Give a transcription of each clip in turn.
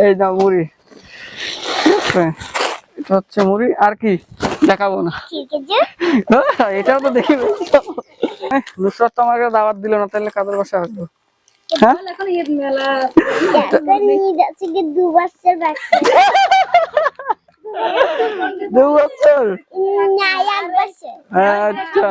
এই না মুড়ি, এটা হচ্ছে মুড়ি। আর কি দেখাবো না, এটাও তো দেখি। নুসরাত তো আমাকে দাওয়াত দিল না, তাহলে কাদের বাসা আসবো? হ্যাঁ, দু বছর। আচ্ছা,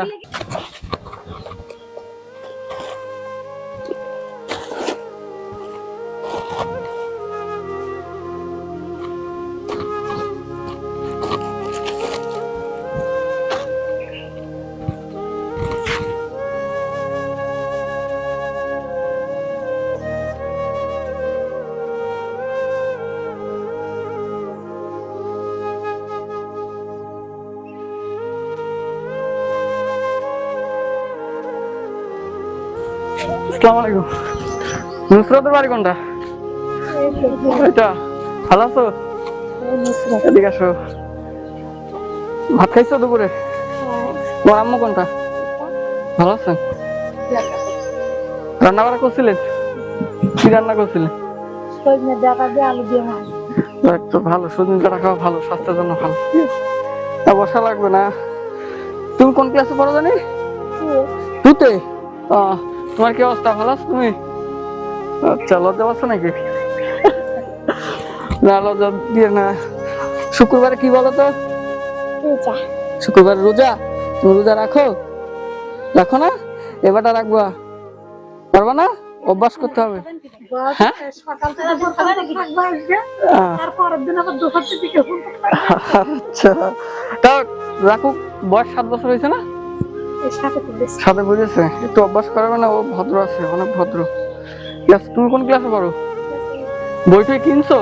আসসালামু আলাইকুম। নুসরাতের বাড়ি কোনটা? এটা। ভালো আছো? এদিকে আসো। ভাত খাইছো দুপুরে? তোমার আম্মু কোনটা? ভালো আছেন? রান্না বান্না করছিলেন? কি রান্না করছিলেন? সজনে ডাটা দিয়ে আলু দিয়ে মাছ। তো ভালো, সজনে ডাটা খাওয়া ভালো, স্বাস্থ্যের জন্য ভালো। বসা লাগবে না। তুমি কোন ক্লাসে পড়ো জানি? টুতে। তোমার কি অবস্থা, ভালো আছো তুমি? আচ্ছা, লজ্জা পাচ্ছ নাকি? না, লজ্জা দিয়ে না। শুক্রবারে কি বলো তো? শুক্রবার রোজা। তুমি রোজা রাখো? রাখো না? এবারটা রাখবা, পারবা না? অভ্যাস করতে হবে। হ্যাঁ, আচ্ছা, তা রাখুক। বয়স 7 বছর হয়েছে না? সাথে বুঝেছে, একটু অভ্যাস করাবে না। ও ভদ্র আছে, অনেক ভদ্র। তুমি কোন ক্লাসে পড়ো? বই টই কিনছো?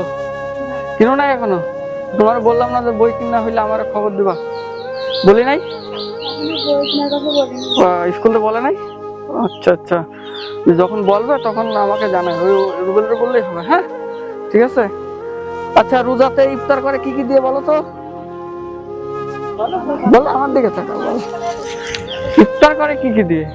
কিনো নাই এখনো? তোমার বললাম না যে বই কিনা হইলে আমার খবর দিবা? বলি নাই? স্কুলে বলে নাই? আচ্ছা আচ্ছা, যখন বলবে তখন আমাকে জানাই, ওই রুবেলের বললেই হবে। হ্যাঁ, ঠিক আছে। আচ্ছা, রোজাতে ইফতার করে কি কি দিয়ে বলো তো? বলো, আমার দিকে থাকা, বলো ইফতার করে কি কি দিয়ে?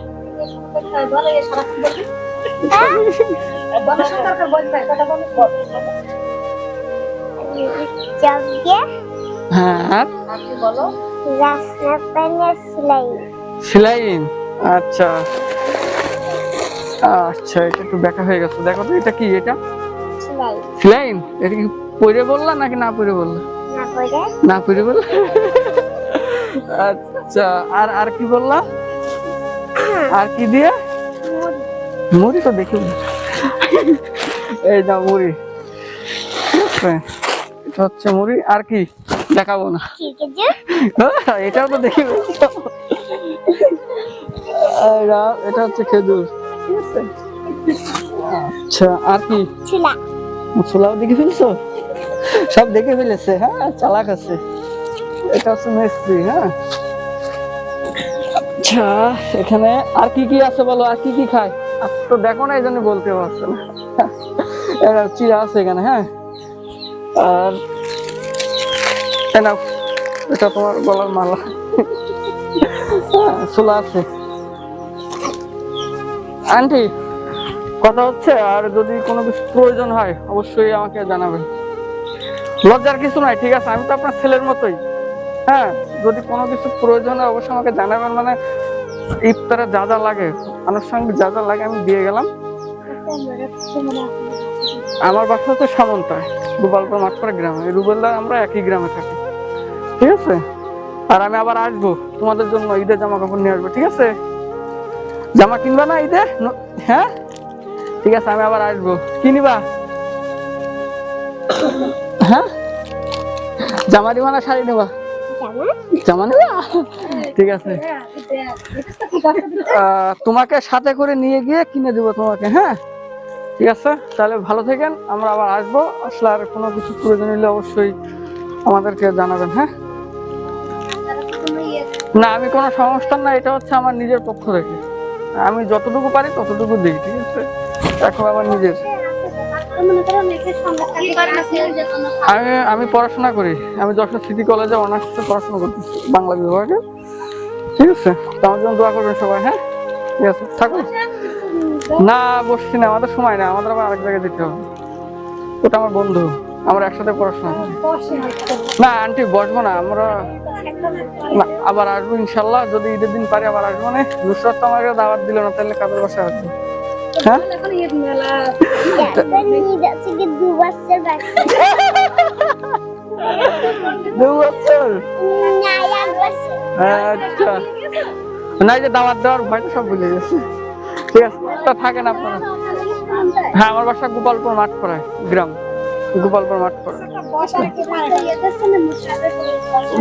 হ্যাঁ, সিলাইন। আচ্ছা আচ্ছা, এটা একটু ব্যাখ্যা হয়ে গেছে। দেখো তো, এটা কি? এটা সিলাইন। এটা কি পরে বললা নাকি না পরে বললা? না পরে বললা। আচ্ছা, আর আর কি বললা? আর কি দিয়ে? মুড়ি তো দেখি। এই না মুড়ি, এটা হচ্ছে মুড়ি। আর কি দেখাবো না, এটাও তো দেখি। এটা হচ্ছে খেজুর, ঠিক আছে। আচ্ছা, আর কি? ছোলাও দেখে ফেলছো? সব দেখে ফেলেছে। হ্যাঁ, চালাক আছে। এটা হচ্ছে মিষ্টি। হ্যাঁ, আচ্ছা, এখানে আর কি কি আছে বলো? আর কি কি খায়? তো দেখো না, এই জন্য বলতে পারছো না। এটা চিড়া আছে এখানে। হ্যাঁ, আর এটা তোমার গলার মালা। ছোলা আছে। আন্টি, কথা হচ্ছে, আর যদি কোনো কিছু প্রয়োজন হয় অবশ্যই আমাকে জানাবেন। লজ্জার কিছু নাই, ঠিক আছে? আমি তো আপনার ছেলের মতোই। হ্যাঁ, যদি কোনো কিছু প্রয়োজন হয় অবশ্যই আমাকে জানাবেন। মানে ইফতারে যা যা লাগে, আনুষঙ্গিক যা যা লাগে আমি দিয়ে গেলাম। আমার বাসা হচ্ছে সামন্তায়, গোপালপুর মাঠপাড়া গ্রামে। রুবেলদা আমরা একই গ্রামে থাকি, ঠিক আছে। আর আমি আবার আসবো তোমাদের জন্য, ঈদের জামা কাপড় নিয়ে আসবো, ঠিক আছে? জামা কিনবা না ঈদে? হ্যাঁ, ঠিক আছে, আমি আবার আসবো। কি নিবা? হ্যাঁ, জামা নিবা না শাড়ি নিবা? জামা নিবা, ঠিক আছে। তোমাকে সাথে করে নিয়ে গিয়ে কিনে দেবো তোমাকে। হ্যাঁ, ঠিক আছে, তাহলে ভালো থাকেন। আমরা আবার আসবো, আসলে আর কোনো কিছু প্রয়োজন হলে অবশ্যই আমাদেরকে জানাবেন। হ্যাঁ, না, আমি কোনো সংস্থান না, এটা হচ্ছে আমার নিজের পক্ষ থেকে। আমি যতটুকু পারি ততটুকু দিই, ঠিক আছে। এখন আমার নিজের। আমি পড়াশোনা করি। আমি যশোর সিটি কলেজে অনার্সে পড়াশোনা করতেছি, বাংলা বিভাগে, ঠিক আছে। আমার জন্য দোয়া করবেন সবাই। হ্যাঁ, ঠিক আছে, থাকুন। না, বসছি না, আমাদের সময় না, আমাদের আবার আরেক জায়গায় যেতে হবে। ওটা আমার বন্ধু, আমরা একসাথে পড়াশোনা করি। না আন্টি বসবো না, আমরা না, আবার আসবো ইনশাল্লাহ, যদি ঈদের দিন পারি আবার আসবো। না নুসরাত তো আমাকে দাওয়াত দিল না, তাহলে কাদের বাসায় আসবো? হ্যাঁ দু বছর? আচ্ছা, না এই যে দাওয়াত দেওয়ার ভয়টা সব ভুলে গেছে। ঠিক আছে, তা থাকেন আপনারা। হ্যাঁ আমার বাসা গোপালপুর মাঠপাড়ায়, গ্রাম গোপালপুর মাঠপাড়া।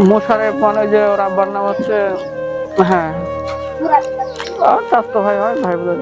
মোশারেফ মানে যে ওর আব্বার নাম হচ্ছে, হ্যাঁ আর স্বাস্থ্য ভাই হয়, ভাই বলে